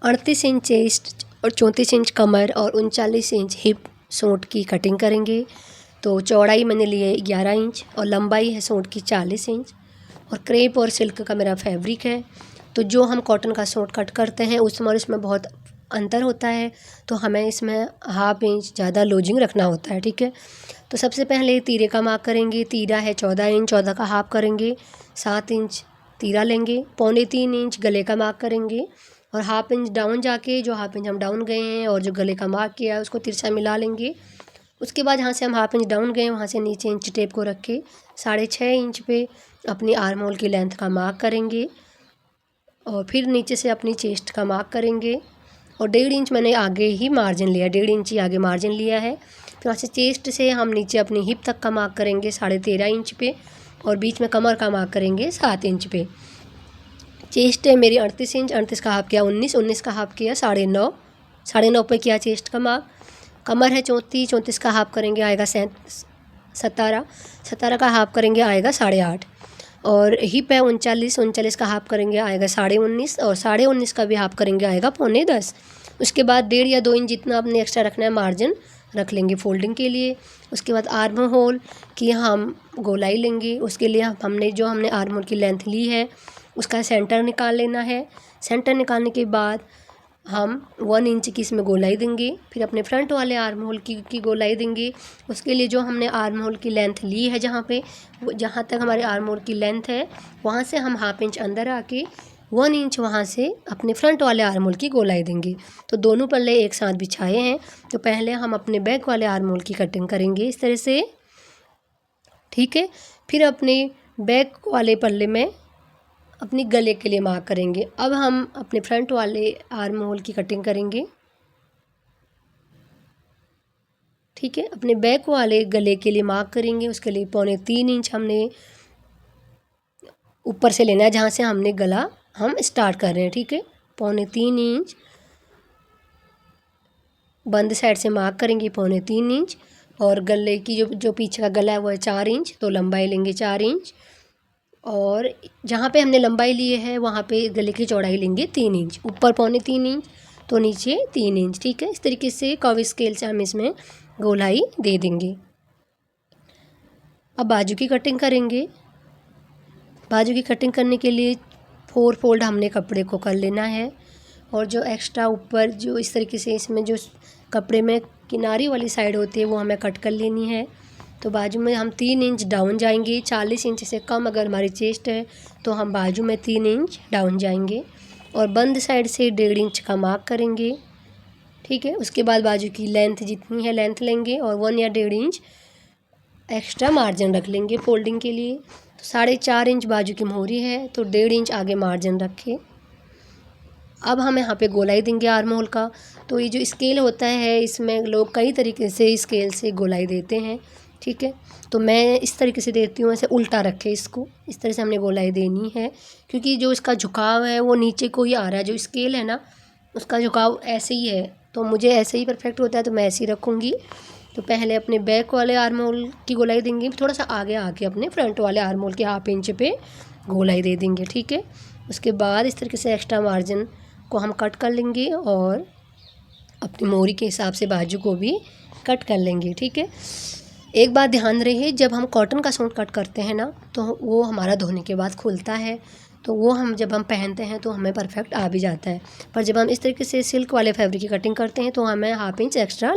38 inch chest और 34 inch कमर और 39 inch hip suit की कटिंग करेंगे। तो चौड़ाई मैंने ली है 11 इंच और लंबाई है सूट की 40 इंच और क्रेप और सिल्क का मेरा फैब्रिक है। तो जो हम कॉटन का सूट कट करते हैं उसमें और इसमें बहुत अंतर होता है, तो हमें इसमें हाफ इंच ज़्यादा लूजिंग रखना होता है, ठीक है। तो सबसे पहले तीरे का मार्क करेंगे। तीरा है 14 इंच, 14 का हाफ करेंगे, 7 इंच तीरा लेंगे। 3.25 इंच गले का मार्क करेंगे और हाफ इंच डाउन जाके जो हाफ इंच हम डाउन गए हैं और जो गले का मार्क किया है उसको तिरछा मिला लेंगे। उसके बाद जहाँ से हम हाफ इंच डाउन गए वहाँ से नीचे इंच टेप को रख के 6.5 इंच पे अपनी आर्म होल की लेंथ का मार्क करेंगे और फिर नीचे से अपनी चेस्ट का मार्क करेंगे और 1.5 इंच मैंने आगे ही मार्जिन लिया, 1.5 इंच ही आगे मार्जिन लिया है। फिर वहाँ से चेस्ट से हम नीचे अपनी हिप तक का मार्क करेंगे 13.5 इंच पे और बीच में कमर का मार्क करेंगे 7 इंच पे। चेस्ट है मेरी 38 इंच, 38 का हाफ किया 19, 19 का हाफ किया 9.5, 9.5 पे किया चेस्ट का मार्क। कमर है 34, 34 का हाफ करेंगे आएगा 17, 17 का हाफ करेंगे आएगा 8.5 और हिप है 39, 39 का हाफ करेंगे आएगा 19.5 और 19.5 का भी हाफ करेंगे आएगा 9.25। उसके बाद 1.5 या 2 इंच जितना आपने एक्स्ट्रा रखना है मार्जिन रख लेंगे फोल्डिंग के लिए। उसके बाद आर्म होल की हम गोलाई लेंगे। उसके लिए हमने आर्म होल की लेंथ ली है उसका सेंटर निकाल लेना है। सेंटर निकालने के बाद हम 1 इंच की इसमें गोलाई देंगे, फिर अपने फ्रंट वाले आर्म होल की गोलाई देंगे। उसके लिए जो हमने आर्म होल की लेंथ ली है जहाँ तक हमारे आर्म होल की लेंथ है वहाँ से हम हाफ इंच अंदर आके 1 इंच वहाँ से अपने फ्रंट वाले आर्म होल की गोलाई देंगे। तो दोनों पल्ले एक साथ बिछाए हैं। तो पहले हम अपने बैक वाले आर्म होल की कटिंग करेंगे इस तरह से, ठीक है। फिर अपने बैक वाले पल्ले में अपनी गले के लिए मार्क करेंगे। अब हम अपने फ्रंट वाले आर्म होल की कटिंग करेंगे, ठीक है। अपने बैक वाले गले के लिए मार्क करेंगे। उसके लिए 3.25 इंच हमने ऊपर से लेना है जहाँ से हमने गला हम स्टार्ट कर रहे हैं, ठीक है। 3.25 इंच बंद साइड से मार्क करेंगे 3.25 इंच और गले की जो पीछे का गला है वो है 4 इंच, तो लंबाई लेंगे 4 इंच और जहाँ पे हमने लंबाई लिए है वहाँ पे गले की चौड़ाई लेंगे 3 इंच, ऊपर 3.25 इंच तो नीचे 3 इंच, ठीक है। इस तरीके से कर्व स्केल से हम इसमें गोलाई दे देंगे। अब बाजू की कटिंग करेंगे। बाजू की कटिंग करने के लिए 4 फोल्ड हमने कपड़े को कर लेना है और जो एक्स्ट्रा ऊपर जो इस तरीके से इसमें जो कपड़े में किनारी वाली साइड होती है वो हमें कट कर लेनी है। तो बाजू में हम 3 इंच डाउन जाएंगे। 40 इंच से कम अगर हमारी चेस्ट है तो हम बाजू में 3 इंच डाउन जाएंगे और बंद साइड से 1.5 इंच का मार्क करेंगे, ठीक है। उसके बाद बाजू की लेंथ जितनी है लेंथ लेंगे और 1 या 1.5 इंच एक्स्ट्रा मार्जिन रख लेंगे फोल्डिंग के लिए। तो 4.5 इंच बाजू की मोहरी है तो 1.5 इंच आगे मार्जिन रखें। अब हम यहाँ पे गोलाई देंगे आर्म होल का। तो ये जो स्केल होता है इसमें लोग कई तरीके से स्केल से गोलाई देते हैं, ठीक है। तो मैं इस तरीके से देती हूँ, ऐसे उल्टा रखे इसको, इस तरह से हमने गोलाई देनी है क्योंकि जो इसका झुकाव है वो नीचे को ही आ रहा है। जो स्केल है ना उसका झुकाव ऐसे ही है, तो मुझे ऐसे ही परफेक्ट होता है तो मैं ऐसे ही रखूँगी। तो पहले अपने बैक वाले आर्म होल की गोलाई देंगे, थोड़ा सा आगे आके अपने फ्रंट वाले आर्म होल के हाफ इंच पे गोलाई दे देंगे, ठीक है। उसके बाद इस तरीके से एक्स्ट्रा मार्जिन को हम कट कर लेंगे और अपनी मोहरी के हिसाब से बाजू को भी कट कर लेंगे, ठीक है। एक बात ध्यान रहे, जब हम कॉटन का सूट कट करते हैं ना तो वो हमारा धोने के बाद खुलता है, तो वो जब हम पहनते हैं तो हमें परफेक्ट आ भी जाता है। पर जब हम इस तरीके से सिल्क वाले फैब्रिक की कटिंग करते हैं तो हमें हाफ इंच एक्स्ट्रा